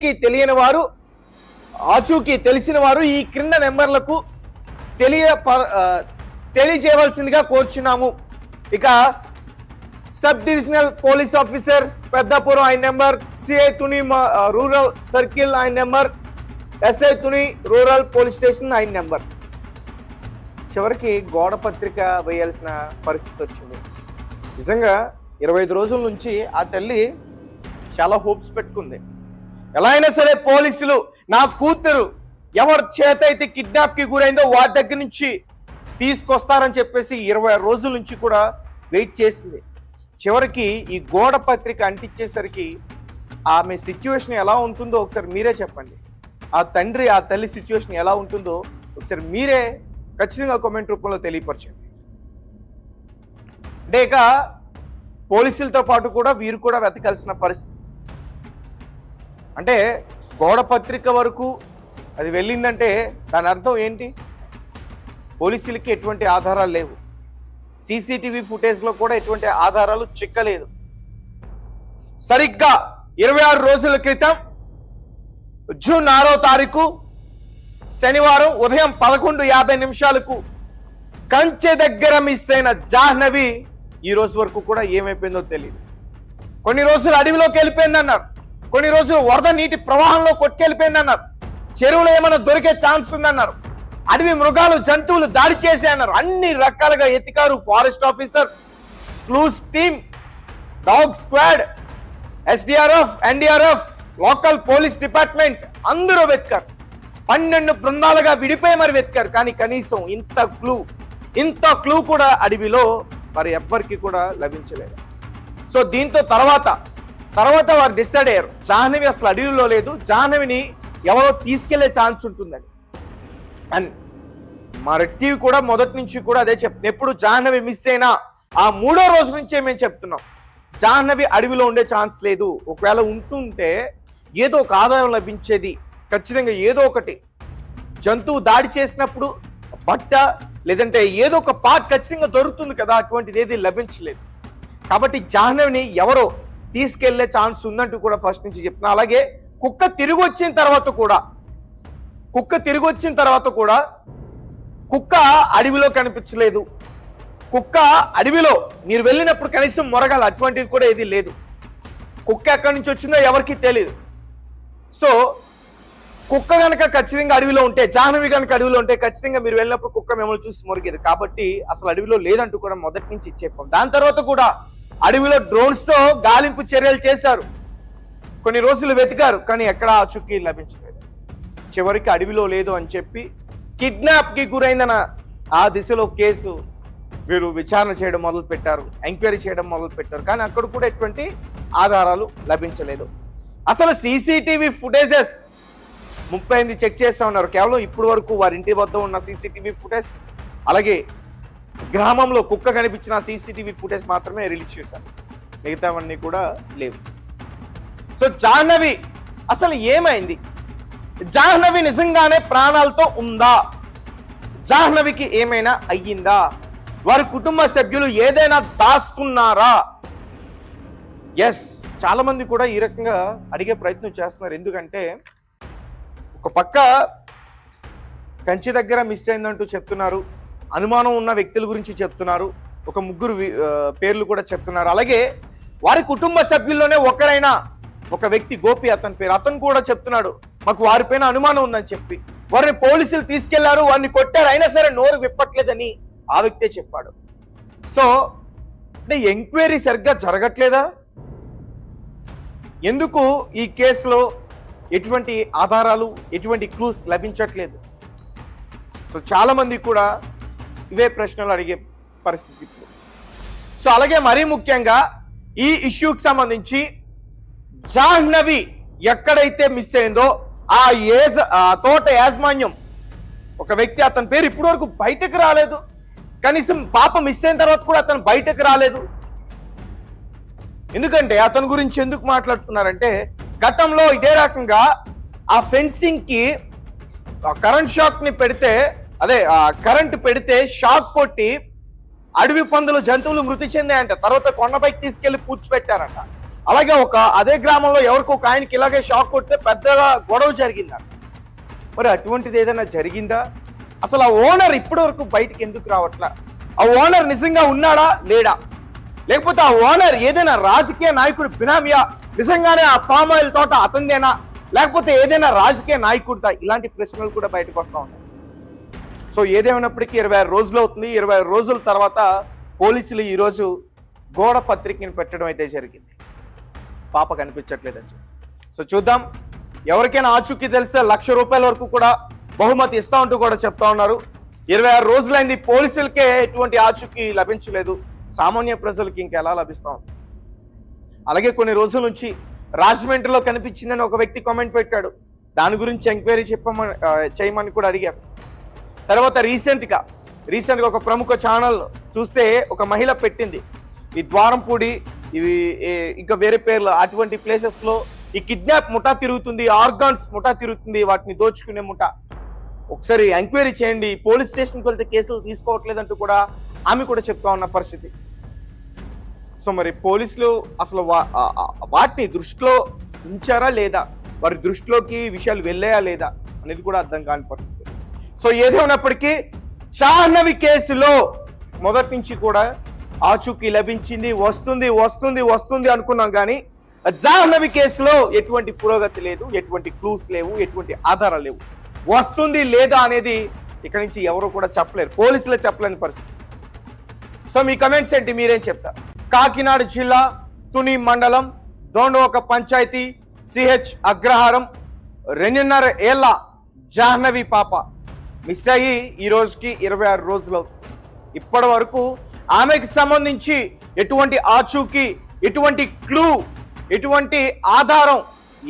తెలియని వారు ఆచూకీ తెలిసిన వారు ఈ క్రింద నెంబర్లకు తెలియజేయవలసిందిగా కోరుచున్నాము. ఇక sub divisional police officer Peddapuram ఆయన number, CI Tuni rural circle ఆయన number, SI Tuni rural police station ఆయన నెంబర్. చివరికి గోడ పత్రిక వేయాల్సిన పరిస్థితి వచ్చింది. నిజంగా 25 రోజుల నుంచి ఆ తల్లి చాలా హోప్స్ పెట్టుకుంది. ఎలా అయినా సరే పోలీసులు నా కూతురు ఎవరి చేత అయితే కిడ్నాప్కి గురైందో వారి దగ్గర నుంచి తీసుకొస్తారని చెప్పేసి 20 రోజుల నుంచి కూడా వెయిట్ చేస్తుంది. చివరికి ఈ గోడ పత్రిక అంటించేసరికి ఆమె సిచ్యువేషన్ ఎలా ఉంటుందో ఒకసారి మీరే చెప్పండి. ఆ తండ్రి ఆ తల్లి సిచ్యువేషన్ ఎలా ఉంటుందో ఒకసారి మీరే ఖచ్చితంగా కామెంట్ రూపంలో తెలియపరచండి. అంటే ఇక పోలీసులతో పాటు కూడా వీరు కూడా వెతకాల్సిన పరిస్థితి. అంటే గోడ పత్రిక వరకు అది వెళ్ళిందంటే దాని అర్థం ఏంటి? పోలీసులకి ఎటువంటి ఆధారాలు లేవు. సీసీటీవీ ఫుటేజ్లో కూడా ఎటువంటి ఆధారాలు చిక్కలేదు. సరిగ్గా 26 రోజుల క్రితం జూన్ 6వ తారీఖు శనివారం ఉదయం 11:50 కంచె దగ్గర మిస్ అయిన జాహ్నవి ఈ రోజు వరకు కూడా ఏమైపోయిందో తెలియదు. కొన్ని రోజులు అడవిలోకి వెళ్ళిపోయిందన్నారు, కొన్ని రోజులు వరద నీటి ప్రవాహంలో కొట్టుకెళ్ళిపోయిందన్నారు, చెరువులో ఏమైనా దొరికే ఛాన్స్ ఉందన్నారు, అడవి మృగాలు జంతువులు దాడి చేసే అన్నారు. అన్ని రకాలుగా ఎతికారు. Forest officers, clues team, dog squad, SDRF, NDRF, local police department అందరూ వెతికారు. 12 బృందాలుగా విడిపోయి మరి వెతికారు. కానీ కనీసం ఇంత క్లూ కూడా అడవిలో మరి ఎవ్వరికి కూడా లభించలేదు. సో దీంతో తర్వాత వారు డిసైడ్ అయ్యారు, జాహ్నవి అసలు అడవిలో లేదు, జాహ్నవిని ఎవరో తీసుకెళ్లే ఛాన్స్ ఉంటుందని. అని మా రెడ్డి కూడా మొదటి నుంచి కూడా అదే చెప్తుంది. ఎప్పుడు జాహ్నవి మిస్ అయినా ఆ 3వ రోజు నుంచే మేము చెప్తున్నాం, జాహ్నవి అడవిలో ఉండే ఛాన్స్ లేదు. ఒకవేళ ఉంటుంటే ఏదో ఒక ఆదాయం లభించేది ఖచ్చితంగా. ఏదో ఒకటి జంతువు దాడి చేసినప్పుడు బట్ట లేదంటే ఏదో ఒక పార్ట్ ఖచ్చితంగా దొరుకుతుంది కదా, అటువంటిది ఏది లభించలేదు. కాబట్టి జాహ్నవిని ఎవరో తీసుకెళ్లే ఛాన్స్ ఉందంటూ కూడా ఫస్ట్ నుంచి చెప్తున్నా. అలాగే కుక్క తిరిగి వచ్చిన తర్వాత కూడా కుక్క అడవిలో కనిపించలేదు. కుక్క అడవిలో మీరు వెళ్ళినప్పుడు కనీసం మొరగాలి, అటువంటిది కూడా ఏది లేదు. కుక్క ఎక్కడి నుంచి వచ్చిందో ఎవరికి తెలియదు. సో కుక్క కనుక ఖచ్చితంగా అడవిలో ఉంటే, జాహ్నవి కనుక అడవిలో ఉంటే ఖచ్చితంగా మీరు వెళ్ళినప్పుడు కుక్క మిమ్మల్ని చూసి మొరిగేది. కాబట్టి అసలు అడవిలో లేదంటూ కూడా మొదటి నుంచి చెప్పాం. దాని తర్వాత కూడా అడవిలో డ్రోన్స్ తో గాలింపు చర్యలు చేశారు. కొన్ని రోజులు వెతికారు, కానీ ఎక్కడా ఆ చుక్కీ లభించలేదు. చివరికి అడవిలో లేదు అని చెప్పి కిడ్నాప్ కి గురైందన్న ఆ దిశలో కేసు వీరు విచారణ చేయడం మొదలు పెట్టారు, ఎంక్వైరీ చేయడం మొదలు పెట్టారు. కానీ అక్కడ కూడా ఎటువంటి ఆధారాలు లభించలేదు. అసలు సీసీటీవీ ఫుటేజెస్ 38 చెక్ చేస్తా ఉన్నారు. కేవలం ఇప్పుడు వరకు వారి ఇంటి వద్ద ఉన్న సీసీటీవీ ఫుటేజ్, అలాగే గ్రామంలో కుక్క కనిపించిన సీసీటీవీ ఫుటేజ్ మాత్రమే రిలీజ్ చేశారు. మిగతావన్నీ కూడా లేవు. సో జాహ్నవి అసలు ఏమైంది? జాహ్నవి నిజంగానే ప్రాణాలతో ఉందా? జాహ్నవికి ఏమైనా అయ్యిందా? వారి కుటుంబ సభ్యులు ఏదైనా దాస్తున్నారా? ఎస్, చాలా మంది కూడా ఈ రకంగా అడిగే ప్రయత్నం చేస్తున్నారు. ఎందుకంటే ఒక పక్క కంచి దగ్గర మిస్ అయిందంటూ చెప్తున్నారు, అనుమానం ఉన్న వ్యక్తుల గురించి చెప్తున్నారు, ఒక 3 పేర్లు కూడా చెప్తున్నారు. అలాగే వారి కుటుంబ సభ్యుల్లోనే ఒకరైనా ఒక వ్యక్తి, గోపి అతని పేరు, అతను కూడా చెప్తున్నాడు మాకు వారిపైన అనుమానం ఉందని చెప్పి. వారిని పోలీసులు తీసుకెళ్లారు, వారిని కొట్టారు, అయినా సరే నోరు విప్పట్లేదని ఆ వ్యక్తే చెప్పాడు. సో అంటే ఎంక్వైరీ సరిగ్గా జరగట్లేదా? ఎందుకు ఈ కేసులో ఎటువంటి ఆధారాలు, ఎటువంటి క్లూస్ లభించట్లేదు? సో చాలా మంది కూడా ఇవే ప్రశ్నలు అడిగే పరిస్థితి ఇప్పుడు. సో అలాగే మరీ ముఖ్యంగా ఈ ఇష్యూకి సంబంధించి జాహ్నవి ఎక్కడైతే మిస్ అయిందో ఆ తోట యాజమాన్యం ఒక వ్యక్తి, అతని పేరు ఇప్పటి వరకు బయటకు రాలేదు. కనీసం పాప మిస్ అయిన తర్వాత కూడా అతను బయటకు రాలేదు. ఎందుకంటే అతని గురించి ఎందుకు మాట్లాడుతున్నారంటే, గతంలో ఇదే రకంగా ఆ ఫెన్సింగ్ కి కరెంట్ షాక్ ని పెడితే, కరెంట్ పెడితే షాక్ కొట్టి అడవి పందులు, జంతువులు మృతి చెందాయంట. తర్వాత కొండపైకి తీసుకెళ్లి పూడ్చిపెట్టారంట. అలాగే అదే గ్రామంలో ఎవరికో ఒక ఆయనకి ఇలాగే షాక్ కొడితే పెద్దగా గొడవ జరిగిందా? మరి అటువంటిది ఏదైనా జరిగిందా? అసలు ఆ ఓనర్ ఇప్పటి వరకు బయటికి ఎందుకు రావట్లా? ఆ ఓనర్ నిజంగా ఉన్నాడా లేడా? లేకపోతే ఆ ఓనర్ ఏదైనా రాజకీయ నాయకుడు బినామియా? నిజంగానే ఆ పామ్ ఆయిల్ తోట అతందేనా? లేకపోతే ఏదైనా రాజకీయ నాయకుడిదా? ఇలాంటి ప్రశ్నలు కూడా బయటకు వస్తా ఉన్నాయి. సో ఏదేమైనప్పటికీ 26 రోజులు అవుతుంది. 26 రోజుల తర్వాత పోలీసులు ఈరోజు గోడ పత్రికను పెట్టడం అయితే జరిగింది. పాప కనిపించట్లేదని చెప్పి. సో చూద్దాం, ఎవరికైనా ఆచూకీ తెలిస్తే ₹1,00,000 వరకు కూడా బహుమతి ఇస్తా ఉంటూ కూడా చెప్తా ఉన్నారు. 26 రోజులైంది, పోలీసులకే ఎటువంటి ఆచూకీ లభించలేదు. సామాన్య ప్రజలకి ఇంకెలా లభిస్తా ఉంది? అలాగే కొన్ని రోజుల నుంచి రాజమండ్రిలో కనిపించిందని ఒక వ్యక్తి కామెంట్ పెట్టాడు. దాని గురించి ఎంక్వైరీ చేయమని కూడా అడిగారు. తర్వాత రీసెంట్గా ఒక ప్రముఖ ఛానల్ చూస్తే ఒక మహిళ పెట్టింది, ఈ ద్వారంపూడి ఇవి ఇంకా వేరే పేర్లు అటువంటి ప్లేసెస్ లో ఈ కిడ్నాప్ ముఠా తిరుగుతుంది, ఆర్గాన్స్ ముఠా తిరుగుతుంది, వాటిని దోచుకునే ముఠా. ఒకసారి ఎంక్వైరీ చేయండి, పోలీస్ స్టేషన్కి వెళ్తే కేసులు తీసుకోవట్లేదంటూ కూడా ఆమె కూడా చెప్తా ఉన్న పరిస్థితి. సో మరి పోలీసులు అసలు వాటిని దృష్టిలో ఉంచారా లేదా, వారి దృష్టిలోకి విషయాలు వెళ్ళాయా లేదా అనేది కూడా అర్థం కాని పరిస్థితి. సో ఏదేమైనప్పటికీ జాహ్నవి కేసులో మొదటి నుంచి కూడా ఆచూకీ లభించింది, వస్తుంది అనుకున్నాం. కానీ జాహ్నవి కేసులో ఎటువంటి పురోగతి లేదు, ఎటువంటి క్లూస్ లేవు, ఎటువంటి ఆధారాలు లేవు. వస్తుంది లేదా అనేది ఇక్కడ నుంచి ఎవరు కూడా చెప్పలేరు, పోలీసులే చెప్పలేని పరిస్థితి. సో మీ కమెంట్స్ ఏంటి, మీరేం చెప్తారు? కాకినాడ జిల్లా తుని మండలం దోండవక పంచాయతీ సిహెచ్ అగ్రహారం 2.5 ఏళ్ల జాహ్నవి పాప మిస్ అయ్యి ఈ రోజుకి 26 రోజులు. ఇప్పటి వరకు ఆమెకి సంబంధించి ఎటువంటి ఆచూకీ, ఎటువంటి క్లూ, ఎటువంటి ఆధారం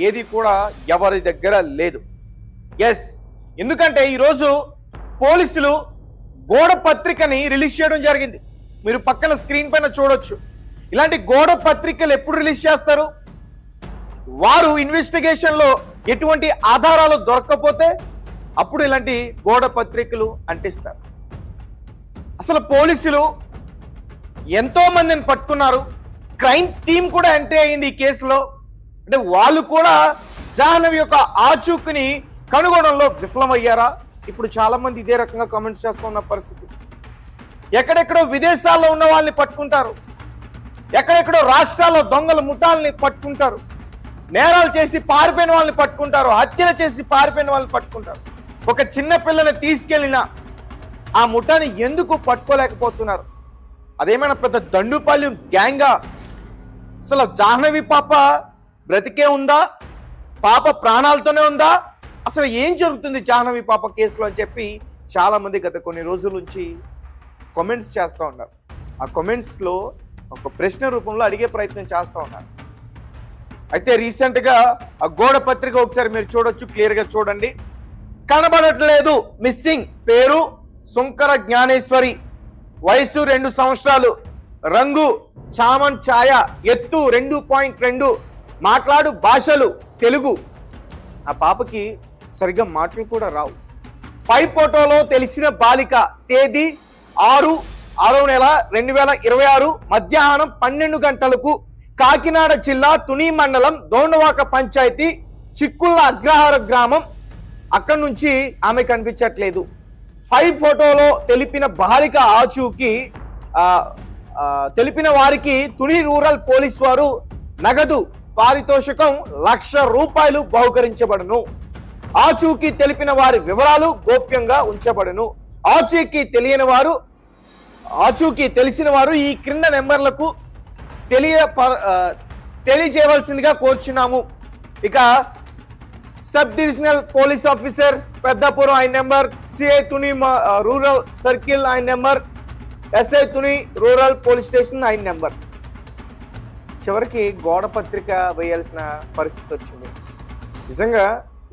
ఏది కూడా ఎవరి దగ్గర లేదు. ఎస్, ఎందుకంటే ఈరోజు పోలీసులు గోడ పత్రికని రిలీజ్ చేయడం జరిగింది. మీరు పక్కన స్క్రీన్ పైన చూడొచ్చు. ఇలాంటి గోడ పత్రికలు ఎప్పుడు రిలీజ్ చేస్తారు? వారు ఇన్వెస్టిగేషన్ లో ఎటువంటి ఆధారాలు దొరకకపోతే అప్పుడు ఇలాంటి గోడ పత్రికలు అంటిస్తారు. అసలు పోలీసులు ఎంతో మందిని పట్టుకున్నారు, క్రైమ్ టీం కూడా ఎంట్రీ అయింది ఈ కేసులో. అంటే వాళ్ళు కూడా జాహ్నవి యొక్క ఆచూకీని కనుగొనడంలో విఫలమయ్యారా? ఇప్పుడు చాలా మంది ఇదే రకంగా కామెంట్స్ చేస్తున్న పరిస్థితి. ఎక్కడెక్కడో విదేశాల్లో ఉన్న వాళ్ళని పట్టుకుంటారు, ఎక్కడెక్కడో రాష్ట్రాల్లో దొంగల ముఠాలని పట్టుకుంటారు, నేరాలు చేసి పారిపోయిన వాళ్ళని పట్టుకుంటారు, హత్యలు చేసి పారిపోయిన వాళ్ళని పట్టుకుంటారు. ఒక చిన్న పిల్లని తీసుకెళ్లిన ఆ ముఠాని ఎందుకు పట్టుకోలేకపోతున్నారు? అదేమైనా పెద్ద దండుపాల్యం గ్యాంగా? అసలు జాహ్నవి పాప బ్రతికే ఉందా? పాప ప్రాణాలతోనే ఉందా? అసలు ఏం జరుగుతుంది జాహ్నవి పాప కేసులో అని చెప్పి చాలా మంది గత కొన్ని రోజుల నుంచి కామెంట్స్ చేస్తూ ఉన్నారు. ఆ కామెంట్స్లో ఒక ప్రశ్న రూపంలో అడిగే ప్రయత్నం చేస్తూ ఉన్నారు. అయితే రీసెంట్గా ఆ గోడ పత్రిక ఒకసారి మీరు చూడొచ్చు, క్లియర్గా చూడండి. కనబడట్లేదు, మిస్సింగ్, పేరు సుంకర జ్ఞానేశ్వరి, వయసు 2 సంవత్సరాలు, రంగు చామన్ ఛాయ, ఎత్తు 2.2, మాట్లాడు భాషలు తెలుగు. ఆ పాపకి సరిగ్గా మాటలు కూడా రావు. పై ఫోటోలో తెలిసిన బాలిక, తేదీ 6వ నెల 2026 మధ్యాహ్నం 12 గంటలకు కాకినాడ జిల్లా తుని మండలం దోండవాక పంచాయతీ చిక్కుళ్ళ అగ్రహార గ్రామం. అక్కడి నుంచి ఆమె కనిపించట్లేదు. పై ఫోటోలో తెలిపిన బాలిక ఆచూకీ తెలిపిన వారికి తుని రూరల్ పోలీస్ వారు నగదు పారితోషికం ₹1,00,000 బహుకరించబడును. ఆచూకీ తెలిపిన వారి వివరాలు గోప్యంగా ఉంచబడును. ఆచూకీ తెలిసిన వారు ఈ క్రింద నెంబర్లకు తెలియజేయవలసిందిగా కోరుచున్నాము. ఇక sub divisional police officer Peddapuram ఆయన number, CI Tuni rural circle ఆయన number, SI Tuni rural police station ఆయన నెంబర్. చివరికి గోడ పత్రిక వేయాల్సిన పరిస్థితి వచ్చింది. నిజంగా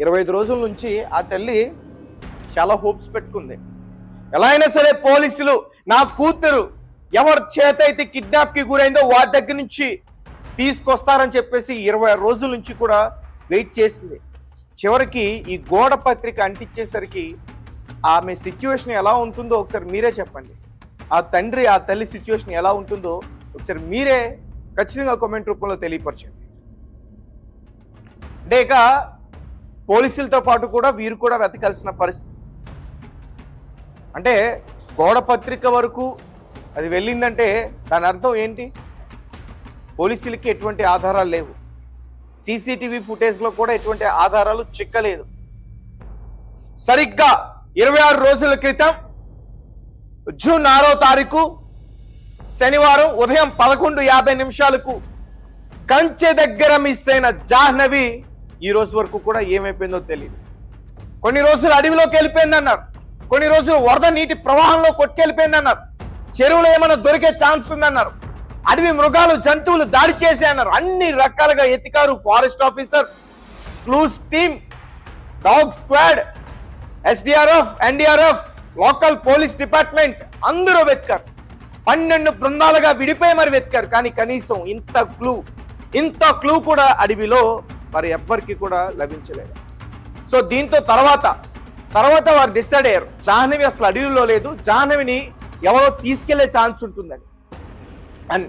25 రోజుల నుంచి ఆ తల్లి చాలా హోప్స్ పెట్టుకుంది. ఎలా అయినా సరే పోలీసులు నా కూతురు ఎవరి చేత అయితే కిడ్నాప్ కి గురైందో వారి దగ్గర నుంచి తీసుకొస్తారని చెప్పేసి 26 రోజుల నుంచి కూడా వెయిట్ చేస్తుంది. చివరికి ఈ గోడ పత్రిక అంటించేసరికి ఆమె సిచ్యువేషన్ ఎలా ఉంటుందో ఒకసారి మీరే చెప్పండి. ఆ తండ్రి ఆ తల్లి సిచ్యువేషన్ ఎలా ఉంటుందో ఒకసారి మీరే ఖచ్చితంగా కామెంట్ రూపంలో తెలియపరచండి. అంటే ఇక పోలీసులతో పాటు కూడా వీరు కూడా వెతకాల్సిన పరిస్థితి. అంటే గోడ పత్రిక వరకు అది వెళ్ళిందంటే దాని అర్థం ఏంటి? పోలీసులకి ఎటువంటి ఆధారాలు లేవు. సీసీటీవీ ఫుటేజ్లో కూడా ఎటువంటి ఆధారాలు చిక్కలేదు. సరిగ్గా 26 రోజుల క్రితం జూన్ 6వ తారీఖు శనివారం ఉదయం 11:50 కంచె దగ్గర మిస్ అయిన జాహ్నవి ఈ రోజు వరకు కూడా ఏమైపోయిందో తెలియదు. కొన్ని రోజులు అడవిలోకి వెళ్ళిపోయిందన్నారు, కొన్ని రోజులు వరద నీటి ప్రవాహంలో కొట్టుకెళ్ళిపోయిందన్నారు, చెరువులో ఏమైనా దొరికే ఛాన్స్ ఉందన్నారు, అడవి మృగాలు జంతువులు దాడి చేసే అన్నారు. అన్ని రకాలుగా ఎతికారు. Forest officers, clues team, dog squad, SDRF, NDRF, local police department అందరూ వెతికారు. 12 బృందాలుగా విడిపోయి మరి వెతికారు. కానీ కనీసం ఇంత క్లూ కూడా అడవిలో మరి ఎవ్వరికి కూడా లభించలేదు. సో దీంతో తర్వాత వారు డిసైడ్ అయ్యారు, జాహ్నవి అసలు అడవిలో లేదు, జాహ్నవిని ఎవరో తీసుకెళ్లే ఛాన్స్ ఉంటుందని. అండ్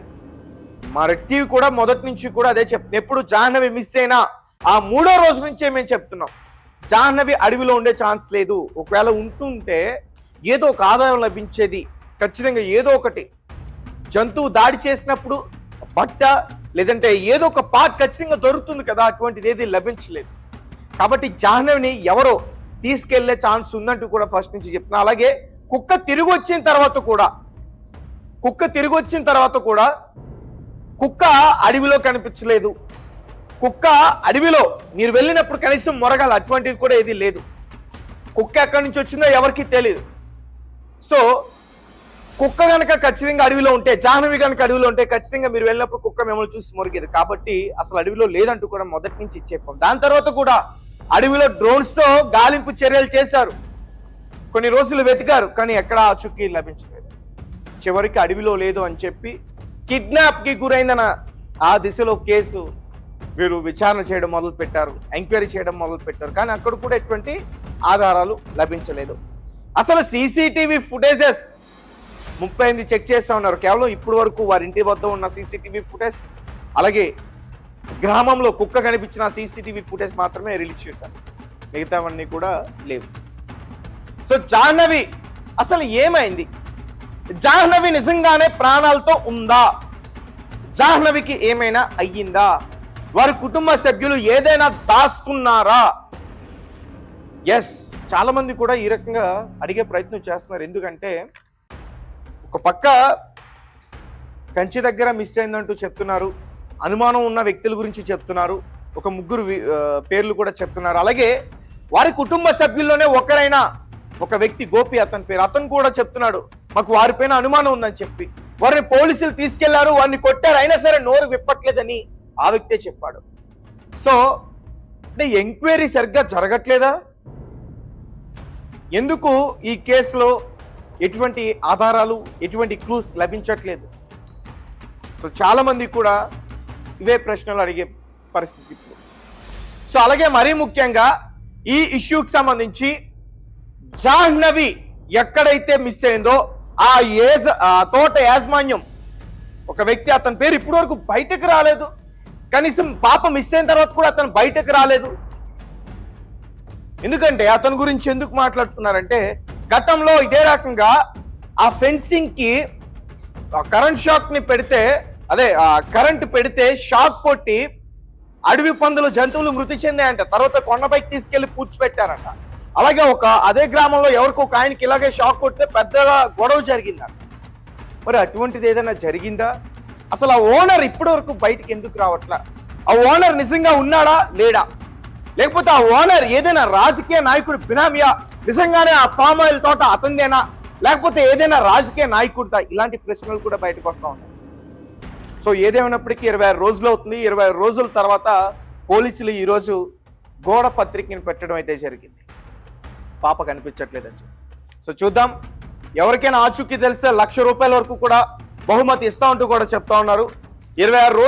మా రెడ్డి కూడా మొదటి నుంచి కూడా అదే చెప్తుంది. ఎప్పుడు జాహ్నవి మిస్ అయినా ఆ 3వ రోజు నుంచే మేము చెప్తున్నాం, జాహ్నవి అడవిలో ఉండే ఛాన్స్ లేదు. ఒకవేళ ఉంటుంటే ఏదో ఒక ఆదాయం లభించేది. ఖచ్చితంగా ఏదో ఒకటి జంతువు దాడి చేసినప్పుడు బట్ట లేదంటే ఏదో ఒక పార్ట్ ఖచ్చితంగా దొరుకుతుంది కదా, అటువంటిది ఏది లభించలేదు. కాబట్టి జాహ్నవిని ఎవరో తీసుకెళ్లే ఛాన్స్ ఉందంటూ కూడా ఫస్ట్ నుంచి చెప్తున్నా. అలాగే కుక్క తిరిగి వచ్చిన తర్వాత కూడా కుక్క అడవిలో కనిపించలేదు. కుక్క అడవిలో మీరు వెళ్ళినప్పుడు కనీసం మొరగాలి, అటువంటిది కూడా ఏది లేదు. కుక్క ఎక్కడి నుంచి వచ్చిందో ఎవరికి తెలియదు. సో కుక్క కనుక ఖచ్చితంగా అడవిలో ఉంటే, జాహ్నవి కనుక అడవిలో ఉంటే ఖచ్చితంగా మీరు వెళ్ళినప్పుడు కుక్క మిమ్మల్ని చూసి మొరిగేది. కాబట్టి అసలు అడవిలో లేదంటూ కూడా మొదటి నుంచి చెప్పాం. దాని తర్వాత కూడా అడవిలో డ్రోన్స్ తో గాలింపు చర్యలు చేశారు. కొన్ని రోజులు వెతికారు, కానీ ఎక్కడా ఆచూకీ లభించలేదు. చివరికి అడవిలో లేదు అని చెప్పి కిడ్నాప్ కి గురైందన్న ఆ దిశలో కేసు వీరు విచారణ చేయడం మొదలు పెట్టారు, ఎంక్వైరీ చేయడం మొదలు పెట్టారు. కానీ అక్కడ కూడా ఎటువంటి ఆధారాలు లభించలేదు. అసలు సీసీటీవీ ఫుటేజెస్ 38 చెక్ చేస్తా ఉన్నారు. కేవలం ఇప్పుడు వరకు వారి ఇంటి వద్ద ఉన్న సీసీటీవీ ఫుటేజ్, అలాగే గ్రామంలో కుక్క కనిపించిన సీసీటీవీ ఫుటేజ్ మాత్రమే రిలీజ్ చేశారు. మిగతావన్నీ కూడా లేవు. సో జాహ్నవి అసలు ఏమైంది? జాహ్నవి నిజంగానే ప్రాణాలతో ఉందా? జాహ్నవికి ఏమైనా అయ్యిందా? వారి కుటుంబ సభ్యులు ఏదైనా దాస్తున్నారా? ఎస్, చాలా మంది కూడా ఈ రకంగా అడిగే ప్రయత్నం చేస్తున్నారు. ఎందుకంటే ఒక పక్క కంచి దగ్గర మిస్ అయిందంటూ చెప్తున్నారు, అనుమానం ఉన్న వ్యక్తుల గురించి చెప్తున్నారు, ఒక 3 పేర్లు కూడా చెప్తున్నారు. అలాగే వారి కుటుంబ సభ్యుల్లోనే ఒకరైనా ఒక వ్యక్తి, గోపి అతని పేరు, అతను కూడా చెప్తున్నాడు మాకు వారిపైన అనుమానం ఉందని చెప్పి. వారిని పోలీసులు తీసుకెళ్లారు, వారిని కొట్టారు, అయినా సరే నోరు విప్పట్లేదని ఆ వ్యక్తే చెప్పాడు. సో అంటే ఎంక్వైరీ సరిగ్గా జరగట్లేదా? ఎందుకు ఈ కేసులో ఎటువంటి ఆధారాలు, ఎటువంటి క్లూస్ లభించట్లేదు? సో చాలా మంది కూడా ఇవే ప్రశ్నలు అడిగే పరిస్థితి ఇప్పుడు. సో అలాగే మరీ ముఖ్యంగా ఈ ఇష్యూకి సంబంధించి జాహ్నవి ఎక్కడైతే మిస్ అయిందో ఆ తోట యాజమాన్యం ఒక వ్యక్తి, అతని పేరు ఇప్పటి వరకు బయటకు రాలేదు. కనీసం పాప మిస్ అయిన తర్వాత కూడా అతను బయటకు రాలేదు. ఎందుకంటే అతని గురించి ఎందుకు మాట్లాడుతున్నారంటే, గతంలో ఇదే రకంగా ఆ ఫెన్సింగ్ కి కరెంట్ షాక్ ని పెడితే, కరెంట్ పెడితే షాక్ కొట్టి అడవి పందులు, జంతువులు మృతి చెందాయంట. తర్వాత కొండపైకి తీసుకెళ్లి పూడ్చిపెట్టారంట. అలాగే అదే గ్రామంలో ఎవరికో ఒక ఆయనకి ఇలాగే షాక్ కొడితే పెద్దగా గొడవ జరిగిందంట. మరి అటువంటిది ఏదైనా జరిగిందా? అసలు ఆ ఓనర్ ఇప్పటి వరకు బయటికి ఎందుకు రావట్లా? ఆ ఓనర్ నిజంగా ఉన్నాడా లేడా? లేకపోతే ఆ ఓనర్ ఏదైనా రాజకీయ నాయకుడు బినామియా? నిజంగానే ఆ పామ్ ఆయిల్ తోట అతందేనా? లేకపోతే ఏదైనా రాజకీయ నాయకుడిదా? ఇలాంటి ప్రశ్నలు కూడా బయటకు వస్తా ఉన్నాయి. సో ఏదేమైనప్పటికీ 26 రోజులు అవుతుంది. 26 రోజుల తర్వాత పోలీసులు ఈరోజు గోడ పత్రికను పెట్టడం అయితే జరిగింది. పాప కనిపించట్లేదని చెప్పి. సో చూద్దాం, ఎవరికైనా ఆచూకీ తెలిస్తే ₹1,00,000 వరకు కూడా బహుమతి ఇస్తా ఉంటూ కూడా చెప్తా ఉన్నారు. 26 రోజులు